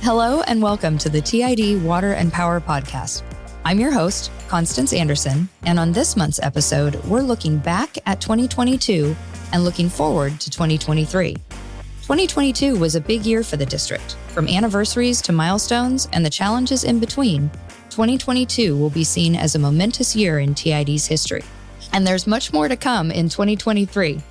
Hello and welcome to the TID Water and Power Podcast. I'm your host, Constance Anderson, and on this month's episode, we're looking back at 2022 and looking forward to 2023. 2022 was a big year for the district. From anniversaries to milestones and the challenges in between, 2022 will be seen as a momentous year in TID's history. And there's much more to come in 2023.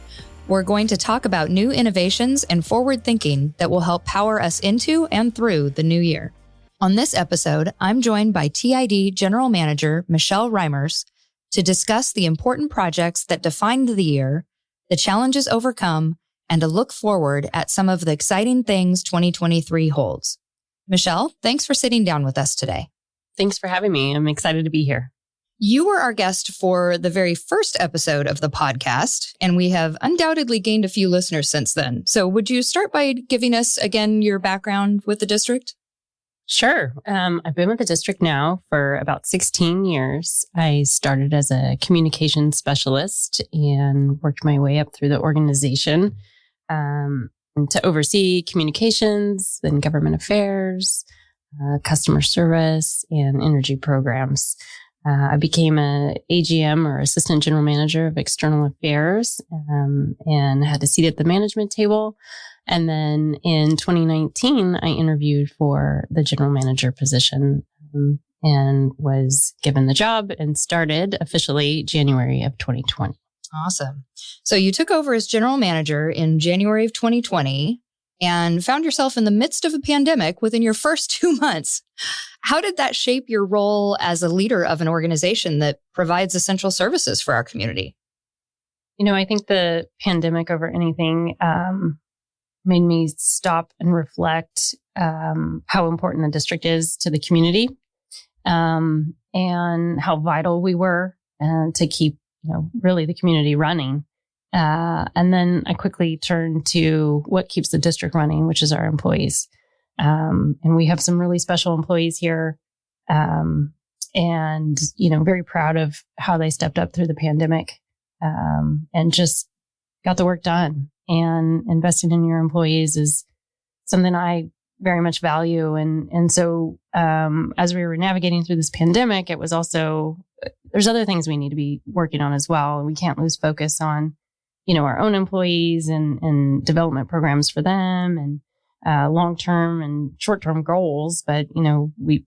We're going to talk about new innovations and forward thinking that will help power us into and through the new year. On this episode, I'm joined by TID General Manager Michelle Reimers to discuss the important projects that defined the year, the challenges overcome, and a look forward at some of the exciting things 2023 holds. Michelle, thanks for sitting down with us today. Thanks for having me. I'm excited to be here. You were our guest for the very first episode of the podcast, and we have undoubtedly gained a few listeners since then. So would you start by giving us, again, your background with the district? Sure. I've been with the district now for about 16 years. I started as a communications specialist and worked my way up through the organization to oversee communications, then government affairs, customer service, and energy programs. I became an AGM or Assistant General Manager of External Affairs and had a seat at the management table. And then in 2019, I interviewed for the General Manager position and was given the job and started officially January of 2020. Awesome. So you took over as General Manager in January of 2020 and found yourself in the midst of a pandemic within your first 2 months. How did that shape your role as a leader of an organization that provides essential services for our community? You know, I think the pandemic over anything made me stop and reflect how important the district is to the community and how vital we were to keep, really the community running. And then I quickly turned to what keeps the district running, which is our employees. And we have some really special employees here. And, very proud of how they stepped up through the pandemic and just got the work done. And investing in your employees is something I very much value. And so as we were navigating through this pandemic, it was also, there's other things we need to be working on as well. We can't lose focus on our own employees and development programs for them and long-term and short-term goals. But, we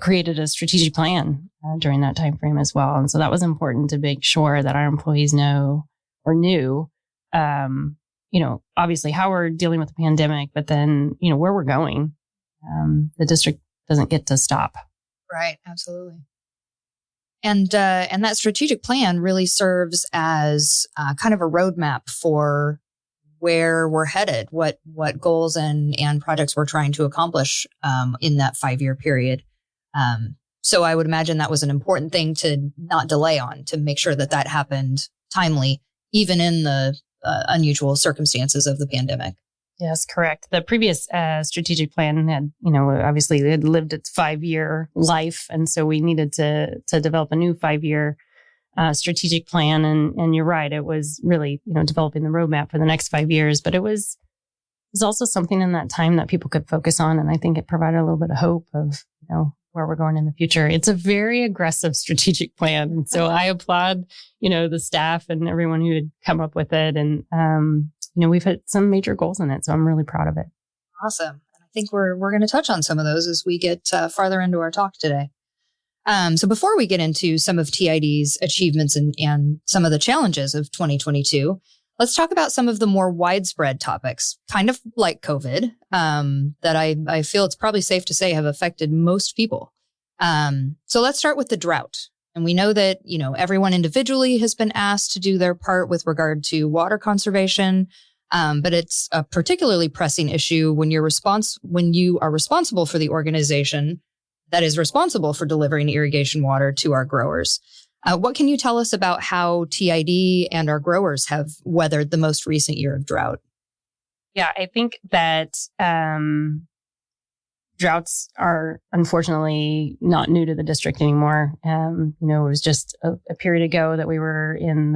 created a strategic plan during that time frame as well. And so that was important to make sure that our employees knew, obviously how we're dealing with the pandemic, but then, where we're going. The district doesn't get to stop. Right. Absolutely. And that strategic plan really serves as kind of a roadmap for where we're headed, what goals and projects we're trying to accomplish in that 5-year period. So I would imagine that was an important thing to not delay on, to make sure that happened timely, even in the unusual circumstances of the pandemic. Yes, correct. The previous strategic plan had, obviously it had lived its 5-year life. And so we needed to develop a new 5-year strategic plan. And you're right, it was really, developing the roadmap for the next 5 years. But it was also something in that time that people could focus on. And I think it provided a little bit of hope of, where we're going in the future. It's a very aggressive strategic plan. And so I applaud, the staff and everyone who had come up with it. And, we've hit some major goals in it. So I'm really proud of it. Awesome. And I think we're going to touch on some of those as we get farther into our talk today. So before we get into some of TID's achievements and some of the challenges of 2022, let's talk about some of the more widespread topics, kind of like COVID, that I feel it's probably safe to say have affected most people. So let's start with the drought. And we know that, everyone individually has been asked to do their part with regard to water conservation. But it's a particularly pressing issue when you are responsible for the organization that is responsible for delivering irrigation water to our growers. What can you tell us about how TID and our growers have weathered the most recent year of drought? Yeah, I think that droughts are unfortunately not new to the district anymore. It was just a period ago that we were in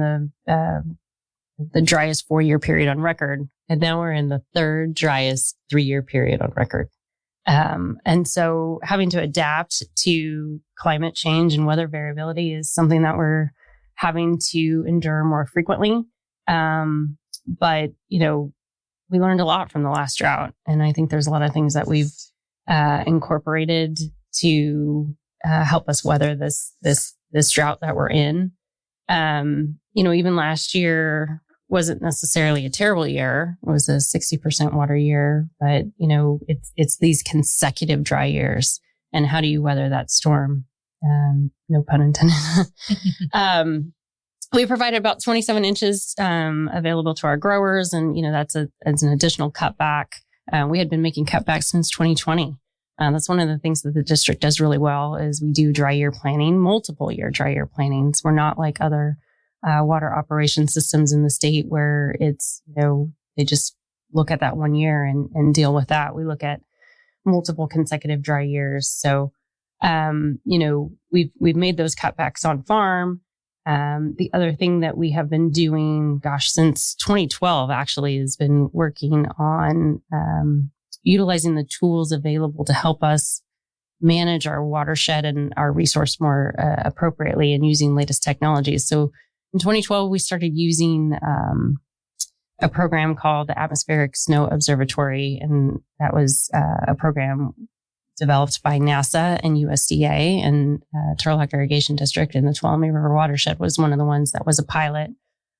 the driest 4-year period on record. And now we're in the third driest 3-year period on record. And so having to adapt to climate change and weather variability is something that we're having to endure more frequently. But, we learned a lot from the last drought. And I think there's a lot of things that we've incorporated to help us weather this drought that we're in. Even last year wasn't necessarily a terrible year. It was a 60% water year, but it's these consecutive dry years. And how do you weather that storm? No pun intended. We provided about 27 inches available to our growers, and that's an additional cutback. We had been making cutbacks since 2020. That's one of the things that the district does really well is we do dry year planning, multiple year dry year plannings. We're not like other water operation systems in the state where it's, they just look at that one year and deal with that. We look at multiple consecutive dry years. So, we've made those cutbacks on farm. The other thing that we have been doing, since 2012 actually, has been working on utilizing the tools available to help us manage our watershed and our resource more appropriately and using latest technologies. So in 2012, we started using a program called the Atmospheric Snow Observatory, and that was a program developed by NASA and USDA and Turlock Irrigation District, and the Tuolumne River Watershed was one of the ones that was a pilot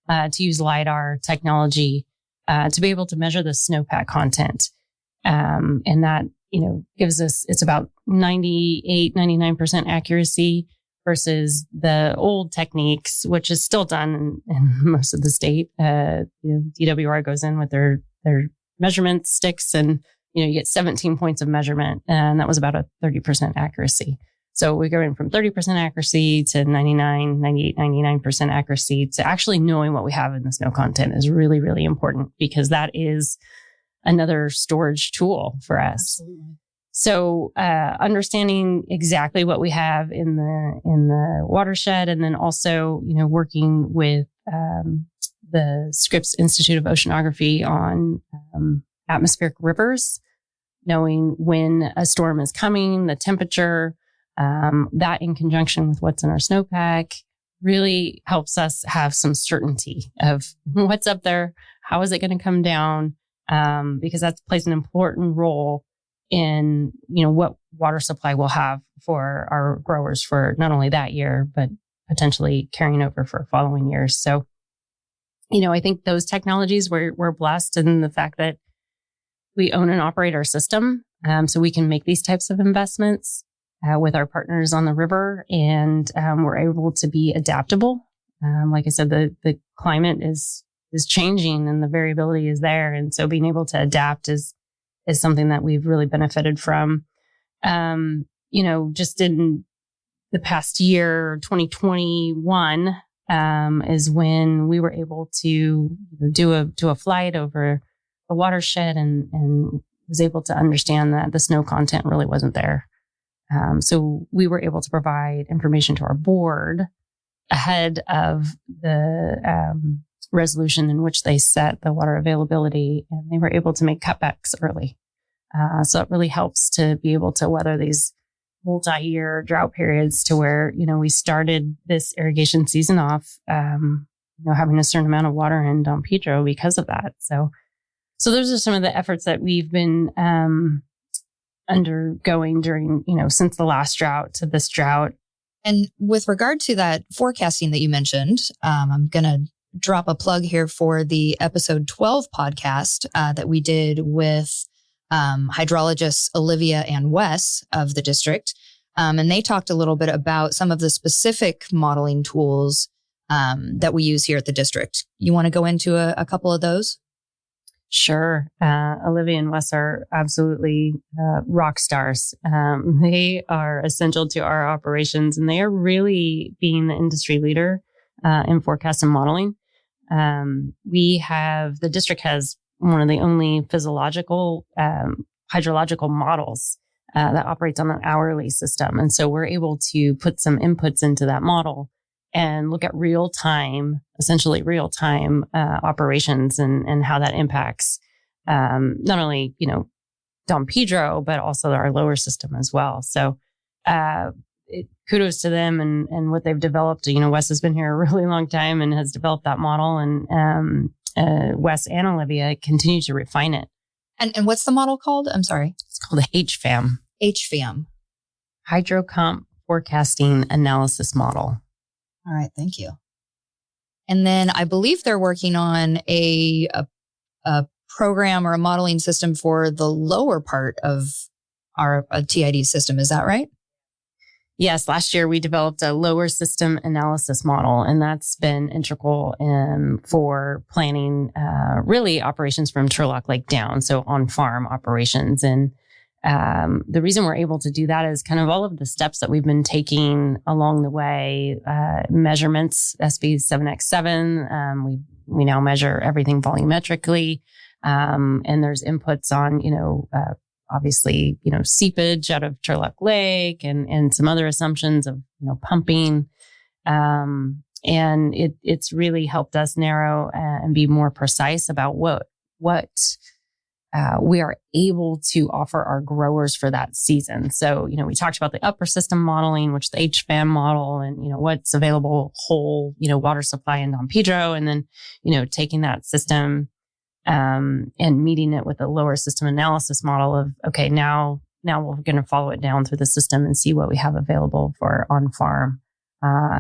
to use LIDAR technology to be able to measure the snowpack content. And that, gives us, it's about 99% accuracy versus the old techniques, which is still done in most of the state. DWR goes in with their measurement sticks and, you get 17 points of measurement, and that was about a 30% accuracy. So we go in from 30% accuracy to 99% accuracy to actually knowing what we have in the snow content is really, really important because that is another storage tool for us. Absolutely. So, understanding exactly what we have in the watershed, and then also, working with, the Scripps Institute of Oceanography on, atmospheric rivers, knowing when a storm is coming, the temperature, that in conjunction with what's in our snowpack really helps us have some certainty of what's up there, how is it going to come down, because that plays an important role in, what water supply we'll have for our growers for not only that year, but potentially carrying over for following years. So, I think those technologies, we're blessed in the fact that we own and operate our system. So we can make these types of investments with our partners on the river, and we're able to be adaptable. Like I said, the climate is changing and the variability is there. And so being able to adapt is something that we've really benefited from. Just in the past year, 2021, is when we were able to do a flight over a watershed and was able to understand that the snow content really wasn't there. So we were able to provide information to our board ahead of the resolution in which they set the water availability, and they were able to make cutbacks early. So it really helps to be able to weather these multi-year drought periods to where, we started this irrigation season off, having a certain amount of water in Don Pedro because of that. So those are some of the efforts that we've been undergoing during, since the last drought to this drought. And with regard to that forecasting that you mentioned, I'm going to drop a plug here for the episode 12 podcast that we did with hydrologists Olivia and Wes of the district. And they talked a little bit about some of the specific modeling tools that we use here at the district. You want to go into a couple of those? Sure. Olivia and Wes are absolutely rock stars. They are essential to our operations, and they are really being the industry leader in forecast and modeling. The district has one of the only physiological hydrological models that operates on an hourly system. And so we're able to put some inputs into that model and look at essentially real time operations and how that impacts not only, Don Pedro, but also our lower system as well. So kudos to them and what they've developed. Wes has been here a really long time and has developed that model, and Wes and Olivia continue to refine it. And what's the model called? I'm sorry. It's called HFAM. HFAM. Hydrocomp Forecasting Analysis Model. All right. Thank you. And then I believe they're working on a program or a modeling system for the lower part of our TID system. Is that right? Yes. Last year, we developed a lower system analysis model, and that's been integral for planning really operations from Turlock Lake down, so on-farm operations. And the reason we're able to do that is kind of all of the steps that we've been taking along the way, measurements, SV7X7. We now measure everything volumetrically. And there's inputs on, obviously, seepage out of Turlock Lake and some other assumptions of, pumping. And it's really helped us narrow and be more precise about what we are able to offer our growers for that season. So, we talked about the upper system modeling, which the HFAM model, and, what's available whole, water supply in Don Pedro, and then, taking that system and meeting it with a lower system analysis model of, okay, now we're going to follow it down through the system and see what we have available for on farm.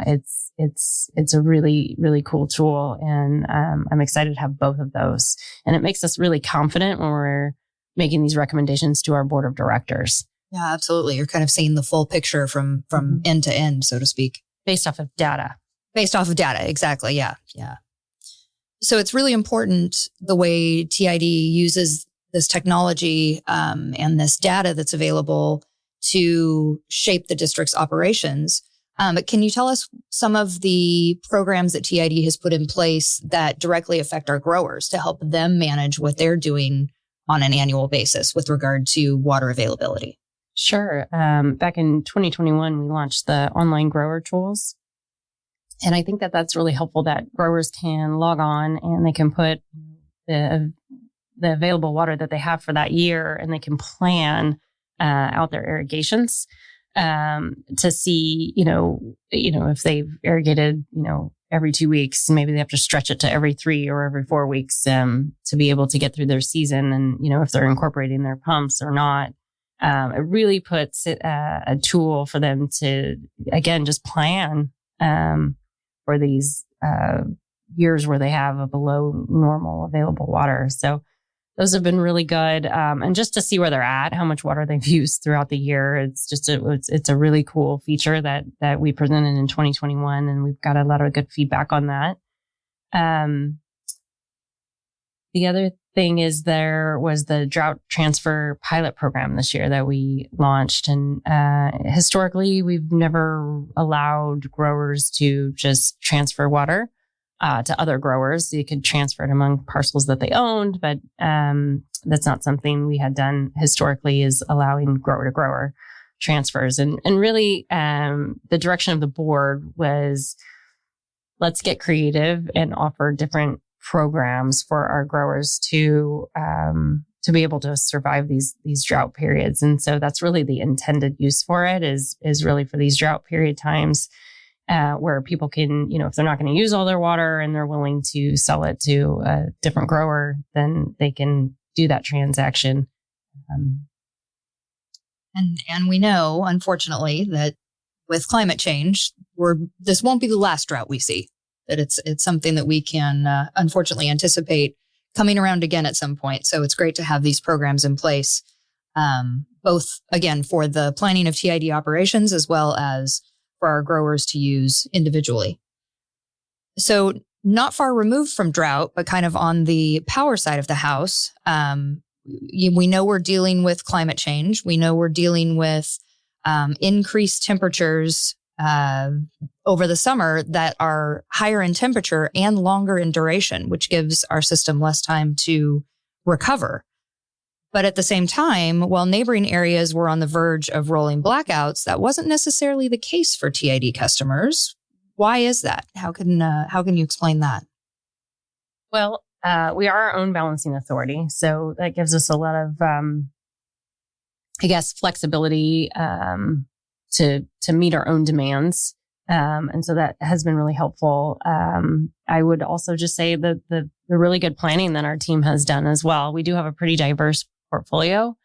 It's a really, really cool tool. And, I'm excited to have both of those. And it makes us really confident when we're making these recommendations to our board of directors. Yeah, absolutely. You're kind of seeing the full picture from end to end, so to speak. Based off of data. Exactly. Yeah. So it's really important the way TID uses this technology and this data that's available to shape the district's operations. But can you tell us some of the programs that TID has put in place that directly affect our growers to help them manage what they're doing on an annual basis with regard to water availability? Sure. Back in 2021, we launched the online grower tools. And I think that that's really helpful that growers can log on and they can put the available water that they have for that year, and they can plan out their irrigations to see, if they've irrigated, every 2 weeks, maybe they have to stretch it to every 3 or every 4 weeks to be able to get through their season, and, if they're incorporating their pumps or not. It really puts a tool for them to, again, just plan for these years where they have a below normal available water. So those have been really good. And just to see where they're at, how much water they've used throughout the year. It's just it's a really cool feature that we presented in 2021, and we've got a lot of good feedback on that. The other thing is there was the drought transfer pilot program this year that we launched. And historically, we've never allowed growers to just transfer water to other growers. You could transfer it among parcels that they owned, but that's not something we had done historically, is allowing grower to grower transfers. And really, the direction of the board was, let's get creative and offer different programs for our growers to be able to survive these drought periods. And so that's really the intended use for it, is really for these drought period times where people can, if they're not going to use all their water and they're willing to sell it to a different grower, then they can do that transaction. And we know, unfortunately, that with climate change, this won't be the last drought we see. That it's something that we can unfortunately anticipate coming around again at some point. So it's great to have these programs in place, both, again, for the planning of TID operations as well as for our growers to use individually. So not far removed from drought, but kind of on the power side of the house, we know we're dealing with climate change. We know we're dealing with increased temperatures over the summer that are higher in temperature and longer in duration, which gives our system less time to recover. But at the same time, while neighboring areas were on the verge of rolling blackouts, that wasn't necessarily the case for TID customers. Why is that? How can you explain that? Well, We are our own balancing authority. So that gives us a lot of, flexibility to meet our own demands. And so that has been really helpful. I would also just say that the really good planning that our team has done as well. We do have a pretty diverse portfolio.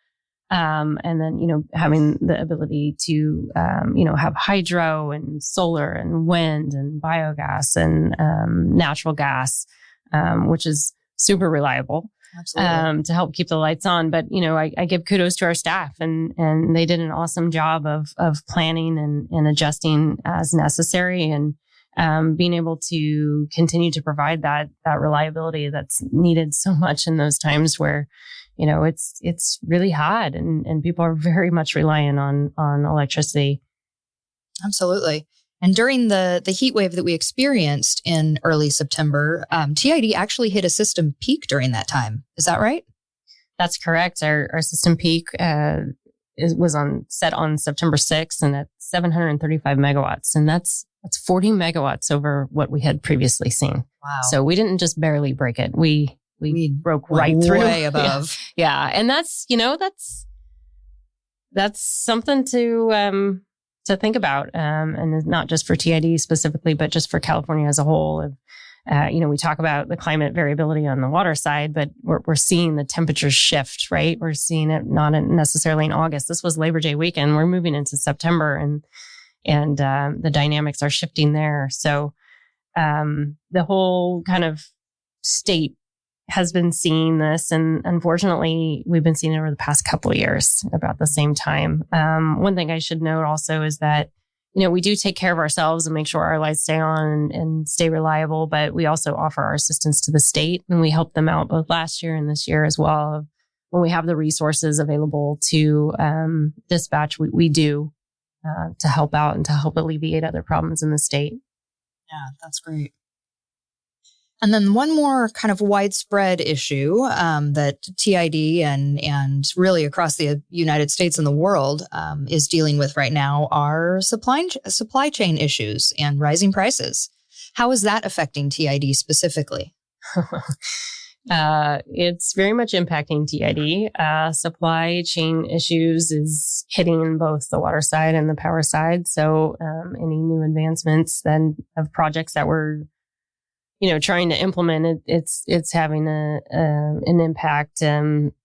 And then, having the ability to, have hydro and solar and wind and biogas and natural gas, which is super reliable. Absolutely. To help keep the lights on. But, I give kudos to our staff and they did an awesome job of planning and adjusting as necessary and being able to continue to provide that reliability that's needed so much in those times where, it's really hot and people are very much reliant on electricity. Absolutely. And during the heat wave that we experienced in early September, TID actually hit a system peak during that time. Is that right? That's correct. Our system peak was set on September 6th and at 735 megawatts. And that's 40 megawatts over what we had previously seen. Wow. So we didn't just barely break it. We broke right through. Way above. Yeah. And that's something to think about. And it's not just for TID specifically, but just for California as a whole. We talk about the climate variability on the water side, but we're seeing the temperatures shift, right? We're seeing it not necessarily in August. This was Labor Day weekend. We're moving into September and the dynamics are shifting there. So the whole kind of state has been seeing this. And unfortunately, we've been seeing it over the past couple of years about the same time. One thing I should note also is that, we do take care of ourselves and make sure our lights stay on and stay reliable, but we also offer our assistance to the state and we help them out both last year and this year as well. When we have the resources available to dispatch, we do to help out and to help alleviate other problems in the state. Yeah, that's great. And then one more kind of widespread issue that TID and really across the United States and the world is dealing with right now are supply chain issues and rising prices. How is that affecting TID specifically? It's very much impacting TID. Supply chain issues is hitting both the water side and the power side. So any new advancements then of projects that we're trying to implement it's having an impact.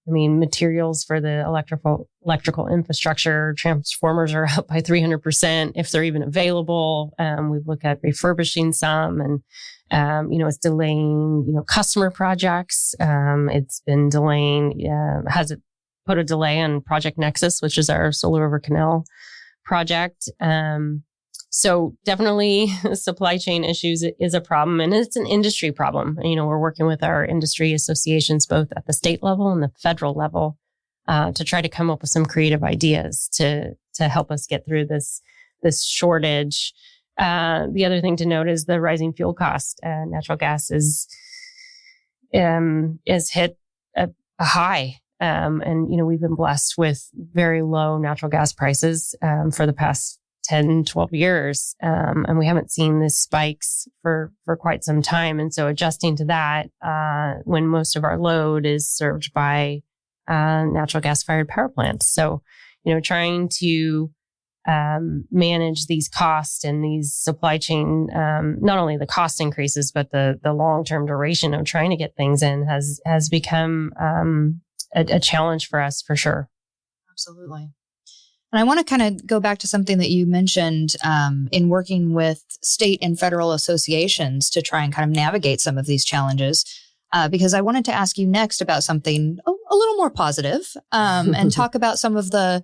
Materials for the electrical infrastructure, transformers are up by 300% if they're even available. We've looked at refurbishing some and, it's delaying, customer projects. It's been delaying, has it put a delay on Project Nexus, which is our Solar River Canal project. So definitely supply chain issues is a problem and it's an industry problem. We're working with our industry associations, both at the state level and the federal level, to try to come up with some creative ideas to help us get through this shortage. The other thing to note is the rising fuel cost. Natural gas is hit a high. We've been blessed with very low natural gas prices, for the past 10, 12 years. And we haven't seen these spikes for quite some time. And so adjusting to that, when most of our load is served by, natural gas fired power plants. So, trying to, manage these costs and these supply chain, not only the cost increases, but the long-term duration of trying to get things in has become, a challenge for us for sure. Absolutely. And I want to kind of go back to something that you mentioned in working with state and federal associations to try and kind of navigate some of these challenges, because I wanted to ask you next about something a little more positive and talk about some of the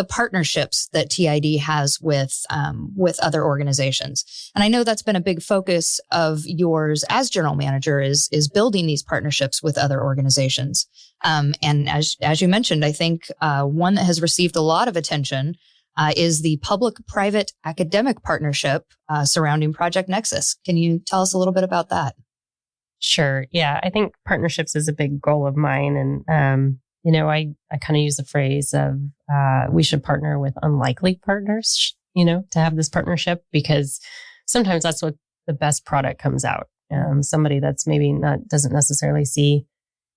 partnerships that TID has with other organizations. And I know that's been a big focus of yours as general manager is building these partnerships with other organizations. And as you mentioned, I think one that has received a lot of attention is the public-private academic partnership surrounding Project Nexus. Can you tell us a little bit about that? Sure. Yeah, I think partnerships is a big goal of mine. And, I kind of use the phrase of we should partner with unlikely partners, to have this partnership, because sometimes that's what the best product comes out. somebody that's maybe doesn't necessarily see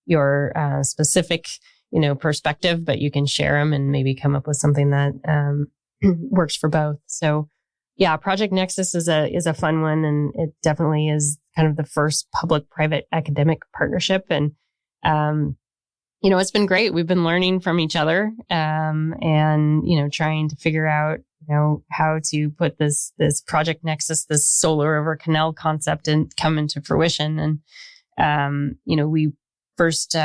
your specific, perspective, but you can share them and maybe come up with something that works for both. So yeah, Project Nexus is a fun one, and it definitely is kind of the first public-private academic partnership. And, it's been great. We've been learning from each other, and, trying to figure out, how to put this Project Nexus, this solar over canal concept and come into fruition. And, I first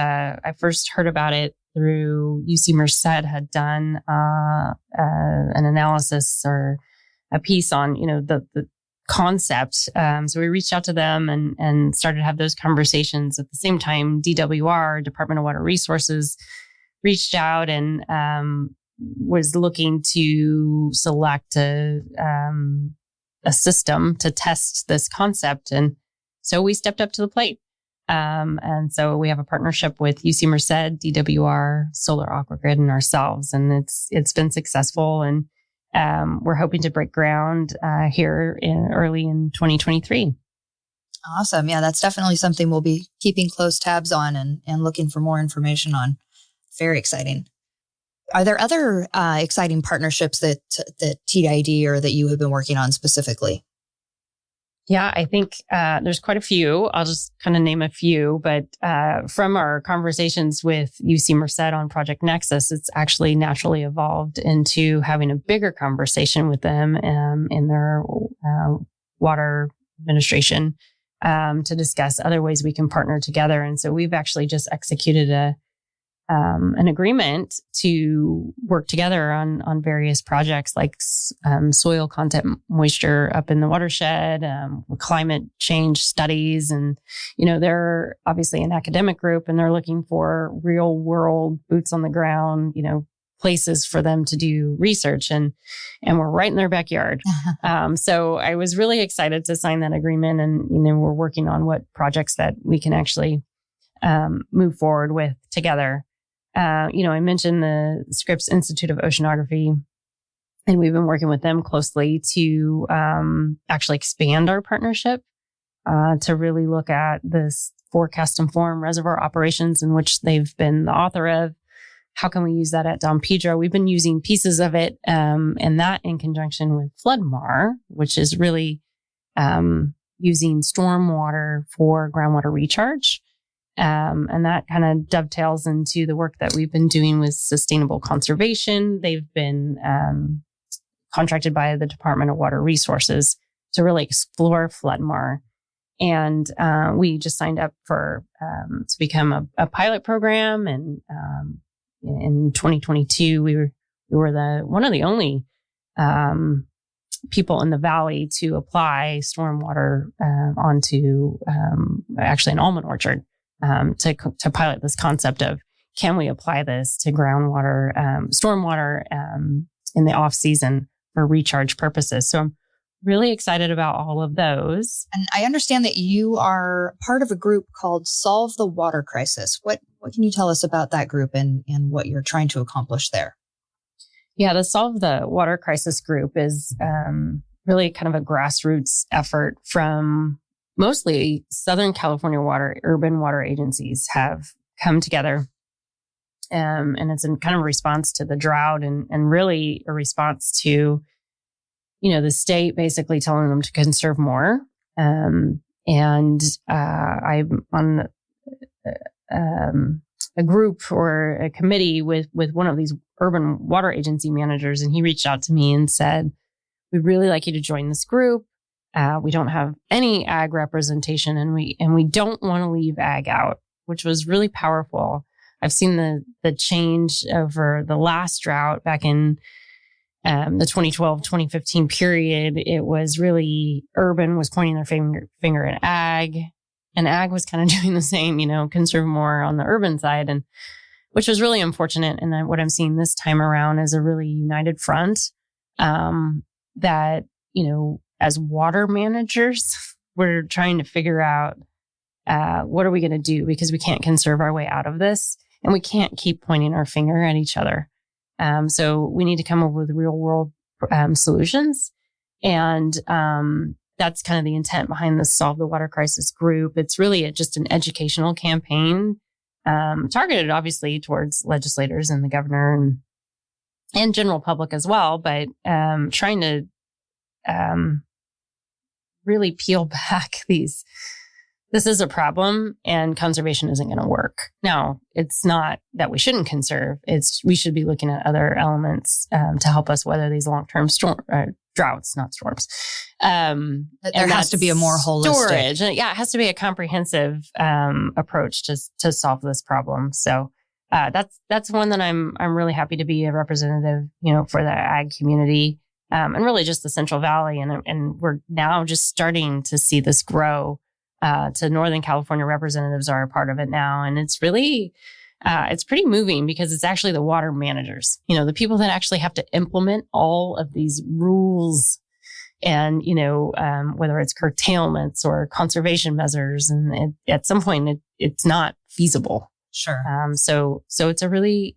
heard about it through UC Merced had done an analysis or a piece on, the concept. So we reached out to them and started to have those conversations. At the same time, DWR, Department of Water Resources, reached out and was looking to select a system to test this concept. And so we stepped up to the plate. And so we have a partnership with UC Merced, DWR, Solar Aquagrid, and ourselves, and it's been successful. And we're hoping to break ground here early in 2023. Awesome. Yeah, that's definitely something we'll be keeping close tabs on and looking for more information on. Very exciting. Are there other exciting partnerships that TID or that you have been working on specifically? Yeah, I think there's quite a few. I'll just kind of name a few, but from our conversations with UC Merced on Project Nexus, it's actually naturally evolved into having a bigger conversation with them in their water administration to discuss other ways we can partner together. And so we've actually just executed an agreement to work together on various projects like soil content moisture up in the watershed, climate change studies. And, they're obviously an academic group and they're looking for real world boots on the ground, places for them to do research. And we're right in their backyard. So I was really excited to sign that agreement. And, we're working on what projects that we can actually move forward with together. I mentioned the Scripps Institute of Oceanography, and we've been working with them closely to actually expand our partnership to really look at this forecast informed reservoir operations, in which they've been the author of. How can we use that at Don Pedro? We've been using pieces of it, and that in conjunction with FloodMar, which is really using stormwater for groundwater recharge. And that kind of dovetails into the work that we've been doing with sustainable conservation. They've been contracted by the Department of Water Resources to really explore FloodMar. And we just signed up for to become a pilot program. And in 2022, we were one of the only people in the valley to apply stormwater onto actually an almond orchard. To pilot this concept of, can we apply this to groundwater, stormwater in the off season for recharge purposes? So I'm really excited about all of those. And I understand that you are part of a group called Solve the Water Crisis. What can you tell us about that group and what you're trying to accomplish there? Yeah, the Solve the Water Crisis group is really kind of a grassroots effort from mostly Southern California urban water agencies have come together. And it's in kind of response to the drought and really a response to, the state basically telling them to conserve more. And I'm on a group or a committee with one of these urban water agency managers. And he reached out to me and said, we'd really like you to join this group. We don't have any ag representation, and we don't want to leave ag out, which was really powerful. I've seen the change over the last drought back in the 2012-2015 period. It was really urban was pointing their finger at ag, and ag was kind of doing the same, conserve more on the urban side, and which was really unfortunate. And what I'm seeing this time around is a really united front that, as water managers, we're trying to figure out what are we going to do, because we can't conserve our way out of this, and we can't keep pointing our finger at each other. So we need to come up with real world solutions. And that's kind of the intent behind the Solve the Water Crisis group. It's really just an educational campaign, targeted obviously towards legislators and the governor and general public as well, but trying to really peel back this is a problem and conservation isn't going to work. Now, it's not that we shouldn't conserve. We should be looking at other elements to help us weather these long-term droughts, not storms. There has to be a more holistic storage. And it has to be a comprehensive approach to solve this problem. So that's one that I'm really happy to be a representative, for the ag community, and really just the Central Valley. And we're now just starting to see this grow. To Northern California representatives are a part of it now. And it's really, it's pretty moving because it's actually the water managers, the people that actually have to implement all of these rules and, whether it's curtailments or conservation measures. And at some point it's not feasible. Sure. So it's a really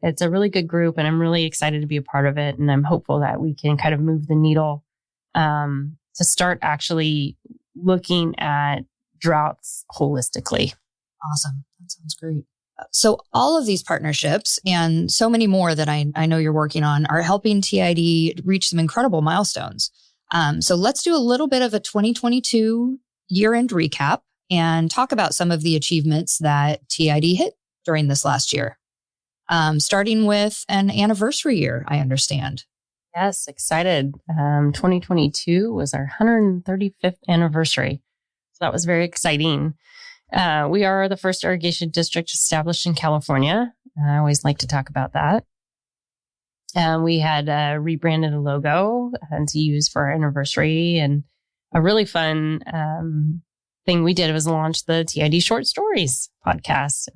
good group and I'm really excited to be a part of it. And I'm hopeful that we can kind of move the needle, to start actually looking at droughts holistically. Awesome. That sounds great. So all of these partnerships and so many more that I know you're working on are helping TID reach some incredible milestones. So let's do a little bit of a 2022 year-end recap and talk about some of the achievements that TID hit during this last year. Starting with an anniversary year, I understand. Yes, excited. 2022 was our 135th anniversary. That was very exciting. We are the first irrigation district established in California. I always like to talk about that. We had rebranded a logo to use for our anniversary. And a really fun thing we did was launch the TID Short Stories podcast,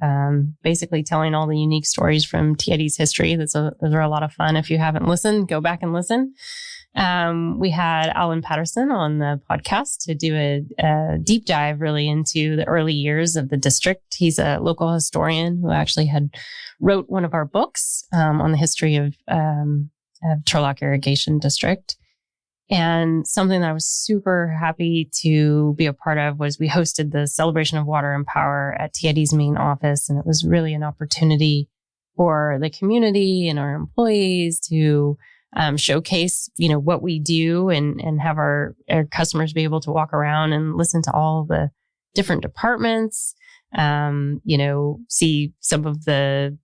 basically telling all the unique stories from TID's history. Those are a lot of fun. If you haven't listened, go back and listen. We had Alan Patterson on the podcast to do a deep dive really into the early years of the district. He's a local historian who actually wrote one of our books on the history of Turlock Irrigation District. And something that I was super happy to be a part of was we hosted the Celebration of Water and Power at TID's main office. And it was really an opportunity for the community and our employees to showcase, what we do and have our customers be able to walk around and listen to all the different departments, see some of the,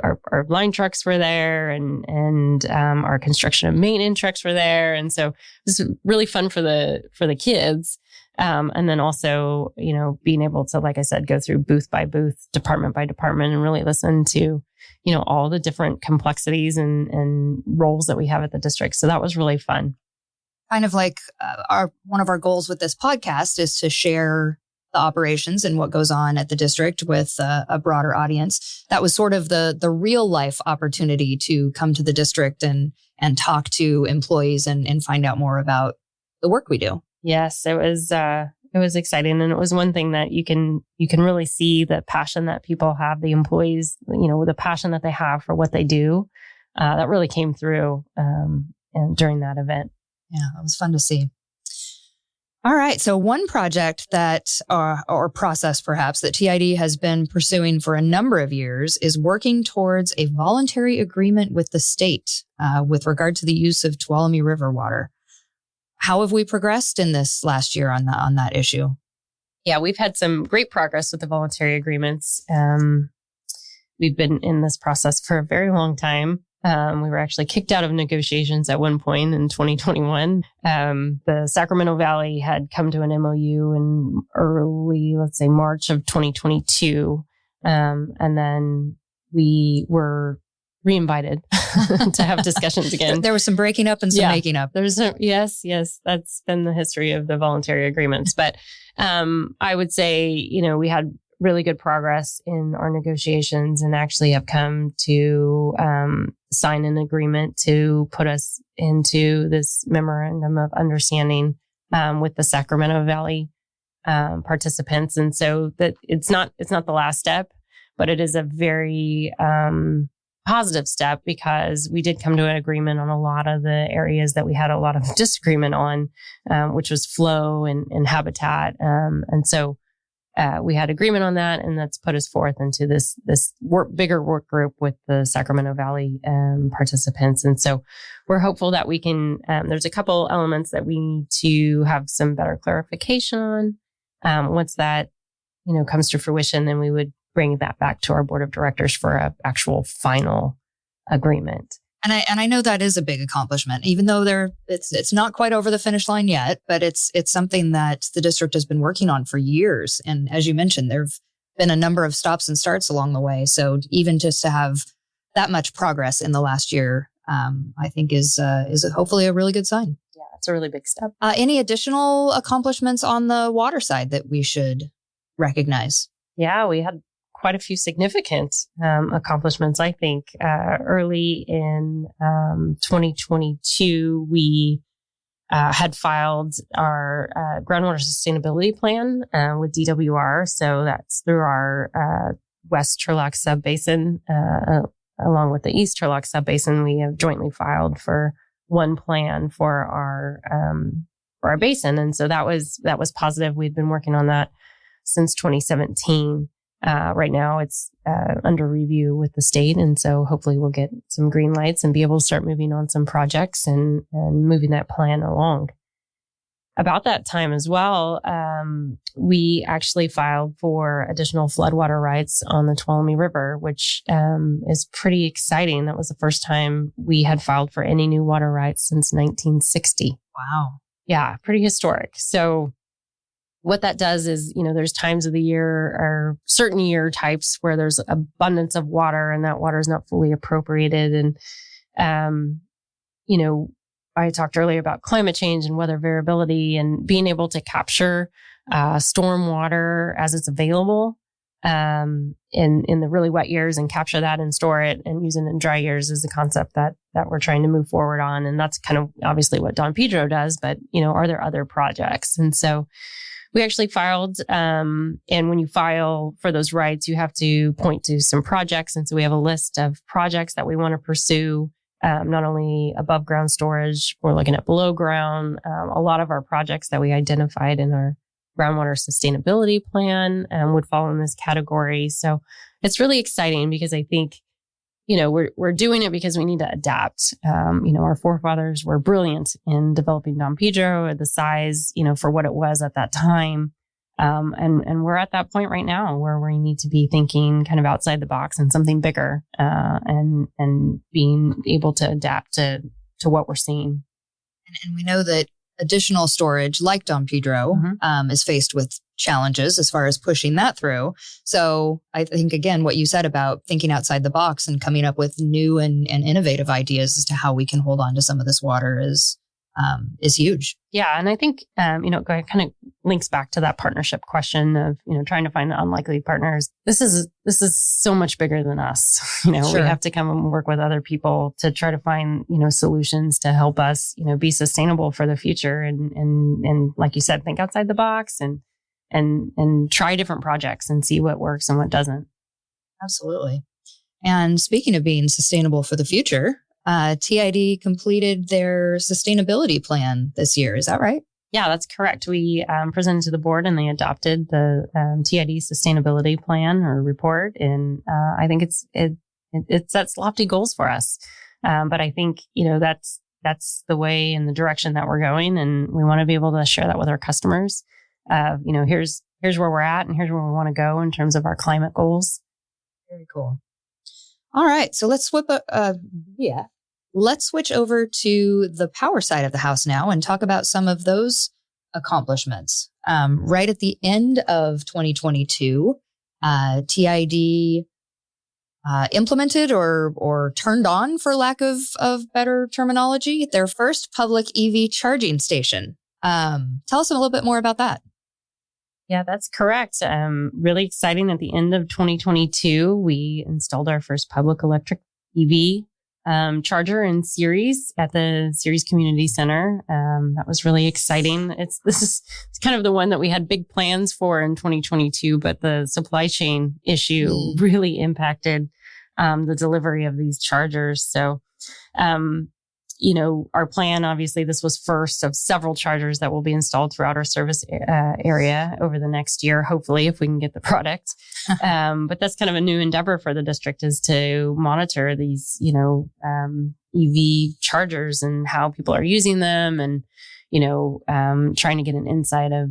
our line trucks were there and our construction and maintenance trucks were there. And so this was really fun for the kids. And then also, being able to, like I said, go through booth by booth, department by department and really listen to, all the different complexities and roles that we have at the district. So that was really fun. Kind of like one of our goals with this podcast is to share the operations and what goes on at the district with a broader audience. That was sort of the real life opportunity to come to the district and talk to employees and find out more about the work we do. Yes, it was exciting. And it was one thing that you can really see the passion that people have, the employees, the passion that they have for what they do. That really came through and during that event. Yeah, it was fun to see. All right. So one project or process perhaps that TID has been pursuing for a number of years is working towards a voluntary agreement with the state with regard to the use of Tuolumne River water. How have we progressed in this last year on that issue? Yeah, we've had some great progress with the voluntary agreements. We've been in this process for a very long time. We were actually kicked out of negotiations at one point in 2021. The Sacramento Valley had come to an MOU in early, March of 2022. And then we were re-invited to have discussions again. There was some breaking up and some making up. Yes. That's been the history of the voluntary agreements. But I would say, we had really good progress in our negotiations and actually have come to sign an agreement to put us into this memorandum of understanding with the Sacramento Valley participants. And so that it's not the last step, but it is a very positive step because we did come to an agreement on a lot of the areas that we had a lot of disagreement on, which was flow and habitat. And so we had agreement on that, and that's put us forth into this bigger work group with the Sacramento Valley participants. And so we're hopeful that we can, there's a couple elements that we need to have some better clarification on. Once that, comes to fruition, then we would bring that back to our board of directors for an actual final agreement. And I know that is a big accomplishment, even though it's not quite over the finish line yet, but it's something that the district has been working on for years. And as you mentioned, there've been a number of stops and starts along the way. So even just to have that much progress in the last year, I think is hopefully a really good sign. Yeah, it's a really big step. Any additional accomplishments on the water side that we should recognize? Yeah, we had quite a few significant accomplishments, I think. Early in 2022, we had filed our groundwater sustainability plan with DWR. So that's through our West Turlock Subbasin, along with the East Turlock Subbasin. We have jointly filed for one plan for our basin. And so that was positive. We'd been working on that since 2017. Right now it's under review with the state. And so hopefully we'll get some green lights and be able to start moving on some projects and moving that plan along. About that time as well, we actually filed for additional floodwater rights on the Tuolumne River, which is pretty exciting. That was the first time we had filed for any new water rights since 1960. Wow. Yeah, pretty historic. So what that does is, there's times of the year or certain year types where there's abundance of water and that water is not fully appropriated. And, I talked earlier about climate change and weather variability and being able to capture storm water as it's available in the really wet years and capture that and store it and use it in dry years is a concept that we're trying to move forward on. And that's kind of obviously what Don Pedro does, but, are there other projects? And so we actually filed, and when you file for those rights, you have to point to some projects. And so we have a list of projects that we want to pursue, not only above ground storage, we're looking at below ground. A lot of our projects that we identified in our groundwater sustainability plan would fall in this category. So it's really exciting because I think, we're doing it because we need to adapt. Our forefathers were brilliant in developing Don Pedro at the size, for what it was at that time. And we're at that point right now where we need to be thinking kind of outside the box and something bigger, and being able to adapt to what we're seeing. And we know that additional storage like Don Pedro is faced with challenges as far as pushing that through. So I think, again, what you said about thinking outside the box and coming up with new and innovative ideas as to how we can hold on to some of this water is huge. Yeah. And I think, it kind of links back to that partnership question of, trying to find unlikely partners. This is so much bigger than us. Sure. We have to come and work with other people to try to find, solutions to help us, be sustainable for the future. And like you said, think outside the box and try different projects and see what works and what doesn't. Absolutely. And speaking of being sustainable for the future, TID completed their sustainability plan this year. Is that right? Yeah, that's correct. We presented to the board and they adopted the TID sustainability plan or report. And I think it sets lofty goals for us. But I think, that's the way and the direction that we're going. And we want to be able to share that with our customers. Here's where we're at and here's where we want to go in terms of our climate goals. Very cool. All right. So let's switch over to the power side of the house now and talk about some of those accomplishments. Right at the end of 2022, TID implemented or turned on, for lack of better terminology, their first public EV charging station. Tell us a little bit more about that. Yeah, that's correct. Really exciting. At the end of 2022, we installed our first public electric EV charger in Ceres at the Ceres Community Center. That was really exciting. It's kind of the one that we had big plans for in 2022, but the supply chain issue really impacted the delivery of these chargers. So, our plan, obviously, this was first of several chargers that will be installed throughout our service area over the next year, hopefully, if we can get the product. But that's kind of a new endeavor for the district, is to monitor these, EV chargers and how people are using them, and, trying to get an insight of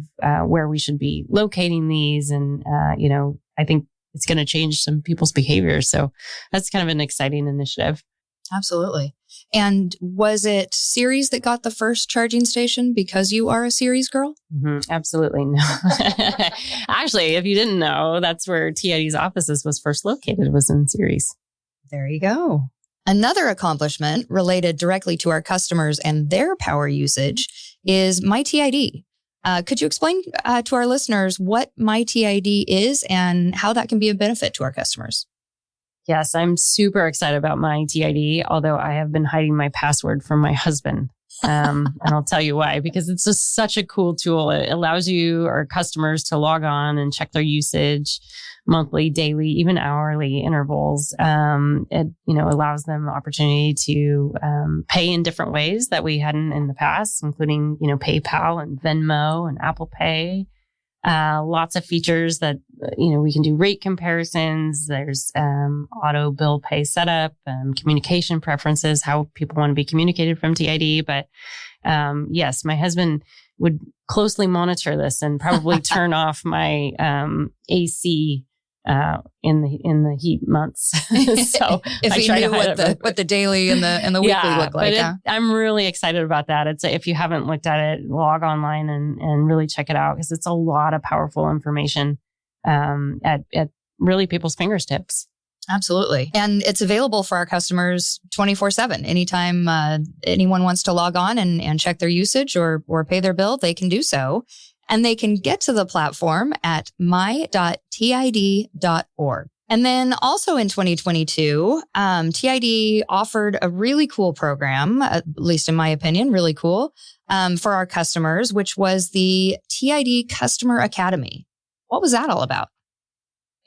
where we should be locating these. And, I think it's going to change some people's behaviors. So that's kind of an exciting initiative. Absolutely. And was it Ceres that got the first charging station because you are a Ceres girl? Mm-hmm. Absolutely. No. Actually, if you didn't know, that's where TID's offices was first located, was in Ceres. There you go. Another accomplishment related directly to our customers and their power usage is MyTID. Could you explain to our listeners what MyTID is and how that can be a benefit to our customers? Yes, I'm super excited about MyTID, although I have been hiding my password from my husband. And I'll tell you why, because it's just such a cool tool. It allows you, our customers, to log on and check their usage monthly, daily, even hourly intervals. It, allows them the opportunity to pay in different ways that we hadn't in the past, including, PayPal and Venmo and Apple Pay. Lots of features that, we can do rate comparisons. There's auto bill pay setup, communication preferences, how people want to be communicated from TID. But yes, my husband would closely monitor this and probably turn off my AC in the heat months. So if he knew what the daily and the weekly look like. I'm really excited about that. It's, if you haven't looked at it, log online and really check it out, because it's a lot of powerful information at really people's fingertips. Absolutely. And it's available for our customers 24/7. Anytime anyone wants to log on and check their usage or pay their bill, they can do so. And they can get to the platform at my.tid.org. And then also in 2022, TID offered a really cool program, at least in my opinion, really cool, for our customers, which was the TID Customer Academy. What was that all about?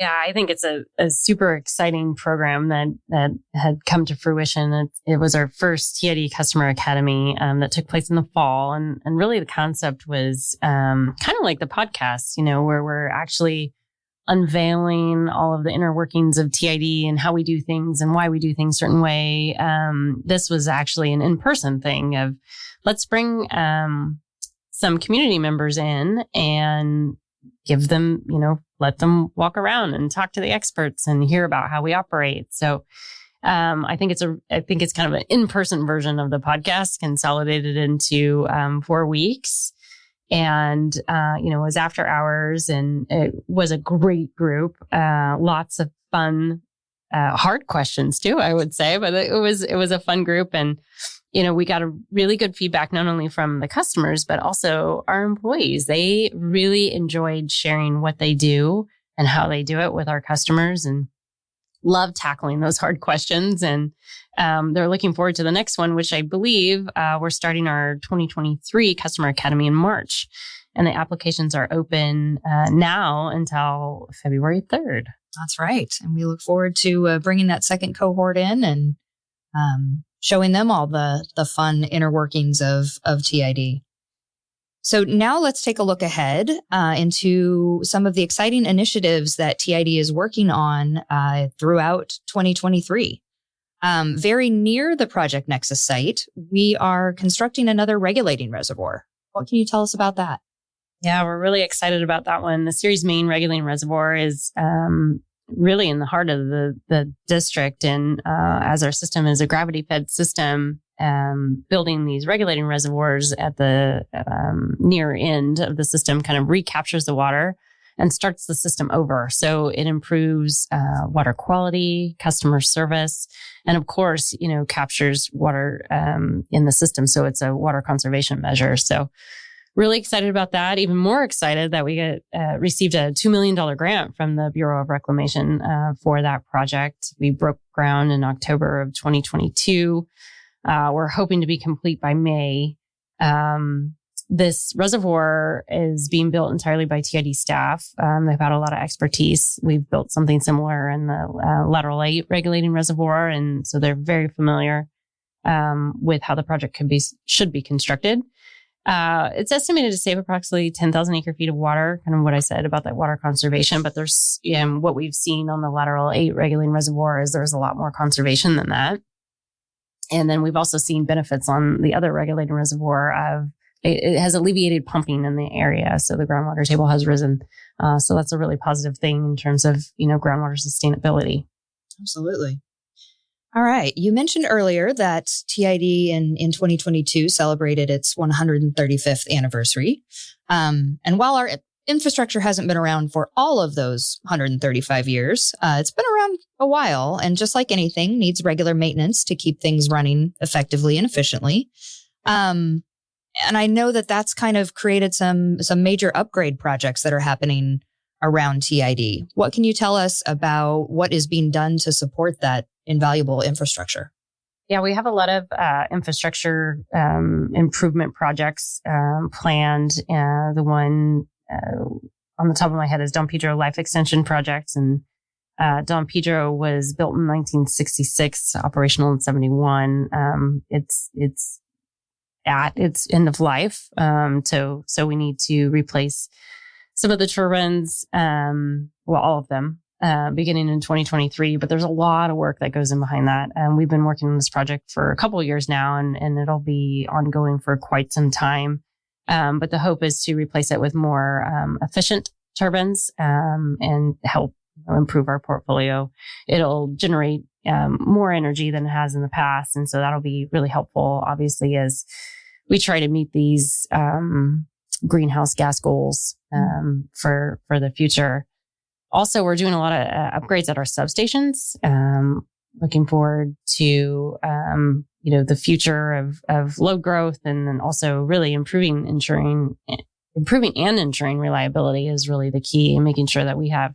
Yeah, I think it's a super exciting program that had come to fruition. It was our first TID Customer Academy that took place in the fall. And really the concept was kind of like the podcast, where we're actually unveiling all of the inner workings of TID and how we do things and why we do things a certain way. This was actually an in-person thing of, let's bring some community members in and give them, let them walk around and talk to the experts and hear about how we operate. So I think it's kind of an in-person version of the podcast consolidated into 4 weeks. And, it was after hours, and it was a great group. Lots of fun, hard questions too, I would say, but it was a fun group. And, we got a really good feedback, not only from the customers, but also our employees. They really enjoyed sharing what they do and how they do it with our customers, and love tackling those hard questions. And they're looking forward to the next one, which I believe we're starting our 2023 Customer Academy in March. And the applications are open now until February 3rd. That's right. And we look forward to bringing that second cohort in and showing them all the fun inner workings of TID. So now let's take a look ahead into some of the exciting initiatives that TID is working on throughout 2023. Very near the Project Nexus site, we are constructing another regulating reservoir. What can you tell us about that? Yeah, we're really excited about that one. The Ceres Main Regulating Reservoir is really in the heart of the district. And as our system is a gravity-fed system, building these regulating reservoirs at the near end of the system kind of recaptures the water and starts the system over. So it improves water quality, customer service, and of course, captures water in the system. So it's a water conservation measure. So really excited about that. Even more excited that we received a $2 million grant from the Bureau of Reclamation for that project. We broke ground in October of 2022. We're hoping to be complete by May. This reservoir is being built entirely by TID staff. They've had a lot of expertise. We've built something similar in the lateral 8 regulating reservoir. And so they're very familiar with how the project should be constructed. It's estimated to save approximately 10,000 acre feet of water, kind of what I said about that water conservation. But there's what we've seen on the lateral 8 regulating reservoir is there's a lot more conservation than that. And then we've also seen benefits on the other regulating reservoir of it has alleviated pumping in the area. So the groundwater table has risen. So that's a really positive thing in terms of, groundwater sustainability. Absolutely. All right. You mentioned earlier that TID in 2022 celebrated its 135th anniversary. And while our infrastructure hasn't been around for all of those 135 years, it's been around a while. And just like anything, needs regular maintenance to keep things running effectively and efficiently. And I know that that's kind of created some major upgrade projects that are happening around TID. What can you tell us about what is being done to support that invaluable infrastructure? Yeah, we have a lot of infrastructure improvement projects planned. The one on the top of my head is Don Pedro Life Extension Project. And Don Pedro was built in 1966, operational in 71. It's at its end of life. So we need to replace some of the turbines, all of them, beginning in 2023. But there's a lot of work that goes in behind that. And we've been working on this project for a couple of years now, and it'll be ongoing for quite some time. But the hope is to replace it with more efficient turbines and help improve our portfolio. It'll generate more energy than it has in the past. And so that'll be really helpful, obviously, as we try to meet these greenhouse gas goals for the future. Also, we're doing a lot of upgrades at our substations. Looking forward to the future of load growth, and then also really improving and ensuring reliability is really the key, and making sure that we have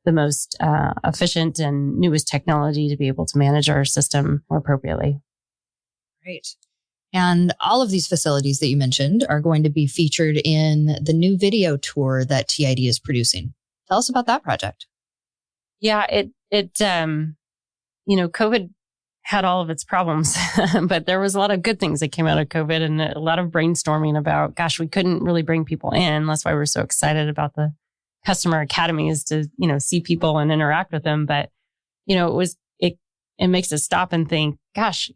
the most efficient and newest technology to be able to manage our system more appropriately. Great. And all of these facilities that you mentioned are going to be featured in the new video tour that TID is producing. Tell us about that project. Yeah, COVID had all of its problems, but there was a lot of good things that came out of COVID, and a lot of brainstorming about, gosh, we couldn't really bring people in. That's why we're so excited about the customer academies to, see people and interact with them. But, it makes us stop and think, gosh,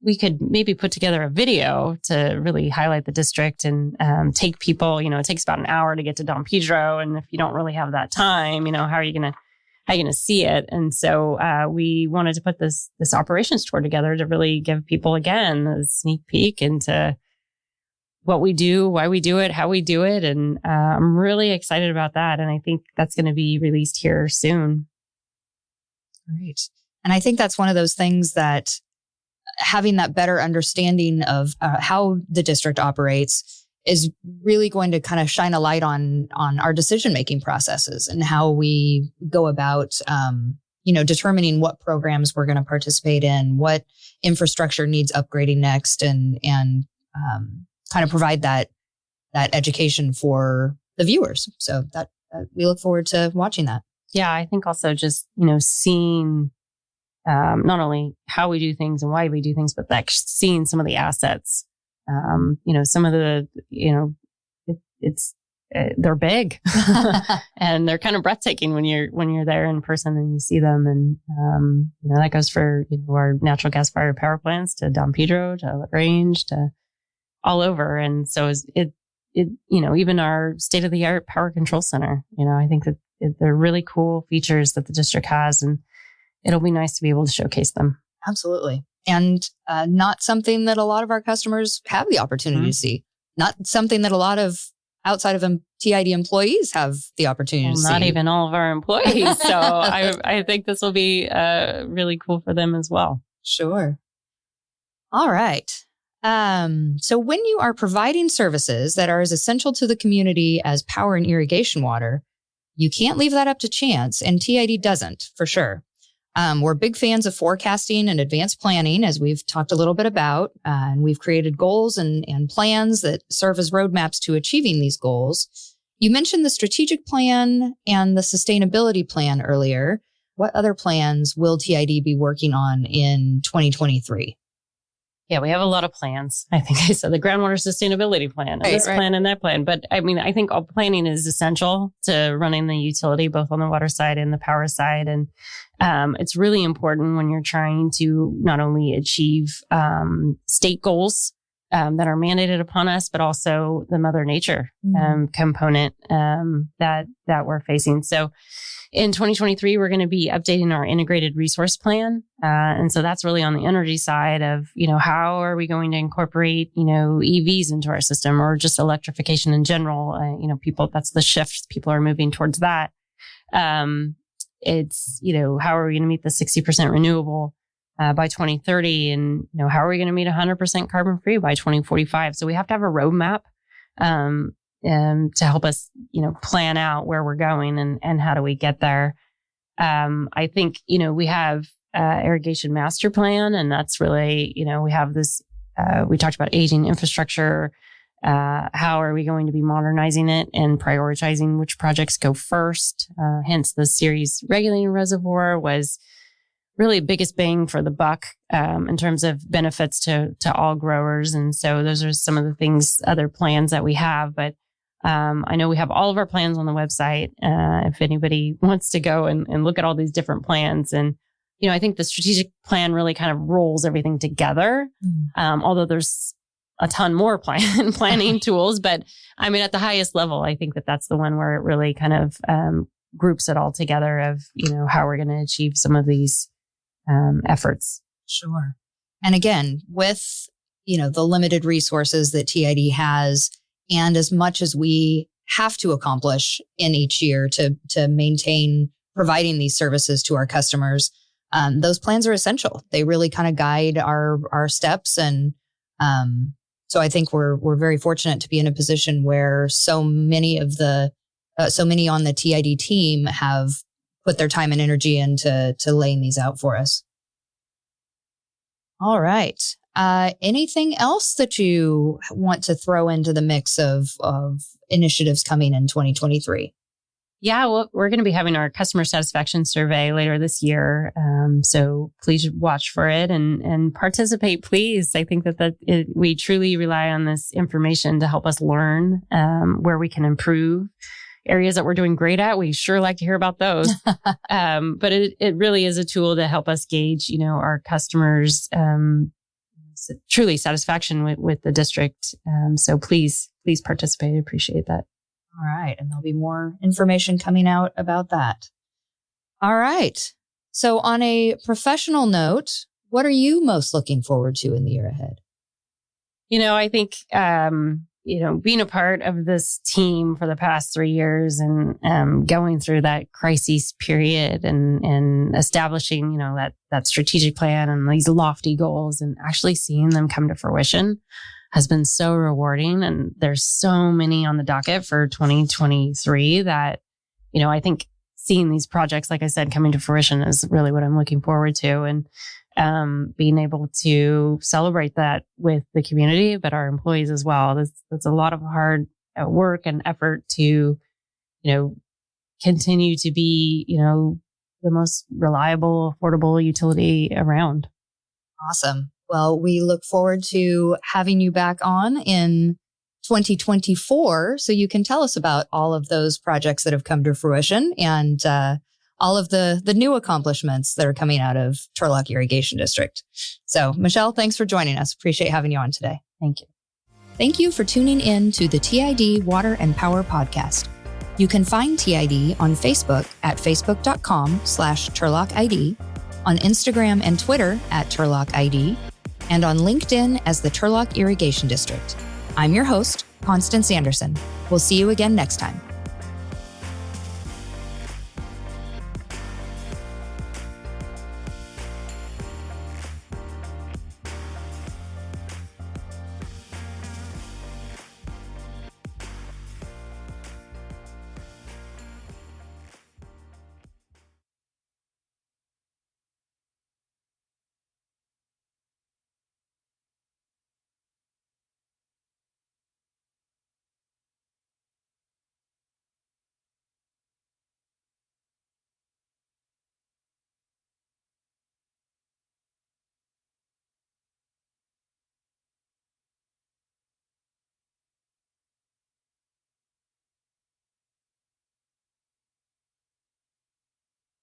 we could maybe put together a video to really highlight the district and take people, it takes about an hour to get to Don Pedro. And if you don't really have that time, how are you going to see it? And so we wanted to put this operations tour together to really give people, again, a sneak peek into what we do, why we do it, how we do it. And I'm really excited about that. And I think that's going to be released here soon. Great. And I think that's one of those things that having that better understanding of how the district operates is really going to kind of shine a light on our decision-making processes and how we go about, determining what programs we're going to participate in, what infrastructure needs upgrading next, and kind of provide that education for the viewers. So that we look forward to watching that. Yeah, I think also just, seeing not only how we do things and why we do things, but like seeing some of the assets. Some of the, they're big and they're kind of breathtaking when you're there in person and you see them. And, that goes for, our natural gas fired power plants to Don Pedro, to Range, to all over. And so even our state-of-the-art power control center, I think that they're really cool features that the district has, and it'll be nice to be able to showcase them. Absolutely. And not something that a lot of our customers have the opportunity to see. Not something that a lot of outside of TID employees have the opportunity to see. Not even all of our employees. So I think this will be really cool for them as well. Sure. All right. So when you are providing services that are as essential to the community as power and irrigation water, you can't leave that up to chance, and TID doesn't, for sure. We're big fans of forecasting and advanced planning, as we've talked a little bit about, and we've created goals and plans that serve as roadmaps to achieving these goals. You mentioned the strategic plan and the sustainability plan earlier. What other plans will TID be working on in 2023? Yeah, we have a lot of plans. I think I said the groundwater sustainability plan, and this plan and that plan. But I mean, I think all planning is essential to running the utility, both on the water side and the power side. And it's really important when you're trying to not only achieve state goals that are mandated upon us, but also the Mother Nature component that we're facing. So in 2023, we're going to be updating our integrated resource plan. And so that's really on the energy side of, how are we going to incorporate, EVs into our system, or just electrification in general? That's the shift. People are moving towards that. It's, how are we going to meet the 60% renewable by 2030? And, how are we going to meet 100% carbon free by 2045? So we have to have a roadmap to help us, plan out where we're going and how do we get there. I think, we have irrigation master plan, and that's really, we have this, we talked about aging infrastructure. How are we going to be modernizing it and prioritizing which projects go first? Hence the series regulating reservoir was really biggest bang for the buck in terms of benefits to all growers. And so those are some of the things, other plans that we have. But I know we have all of our plans on the website if anybody wants to go and look at all these different plans. And, I think the strategic plan really kind of rolls everything together, although there's a ton more planning tools. But I mean, at the highest level, I think that's the one where it really kind of groups it all together of, how we're going to achieve some of these efforts. Sure. And again, with, the limited resources that TID has, and as much as we have to accomplish in each year to maintain providing these services to our customers, those plans are essential. They really kind of guide our steps. And so I think we're very fortunate to be in a position where so many on the TID team have put their time and energy into laying these out for us. All right. Anything else that you want to throw into the mix of initiatives coming in 2023? Yeah, well, we're going to be having our customer satisfaction survey later this year. So please watch for it and participate, please. I think we truly rely on this information to help us learn where we can improve. Areas that we're doing great at, we sure like to hear about those. But it really is a tool to help us gauge, our customers' truly satisfaction with the district. So please participate. I appreciate that. All right. And there'll be more information coming out about that. All right. So on a professional note, what are you most looking forward to in the year ahead? I think, being a part of this team for the past 3 years and going through that crisis period and establishing, that strategic plan and these lofty goals and actually seeing them come to fruition has been so rewarding. And there's so many on the docket for 2023 that, I think seeing these projects, like I said, coming to fruition is really what I'm looking forward to. And being able to celebrate that with the community, but our employees as well. That's a lot of hard work and effort to, continue to be, the most reliable, affordable utility around. Awesome. Well, we look forward to having you back on in 2024 so you can tell us about all of those projects that have come to fruition and all of the new accomplishments that are coming out of Turlock Irrigation District. So, Michelle, thanks for joining us. Appreciate having you on today. Thank you. Thank you for tuning in to the TID Water and Power Podcast. You can find TID on Facebook at facebook.com/TurlockID, on Instagram and Twitter at TurlockID, and on LinkedIn as the Turlock Irrigation District. I'm your host, Constance Anderson. We'll see you again next time.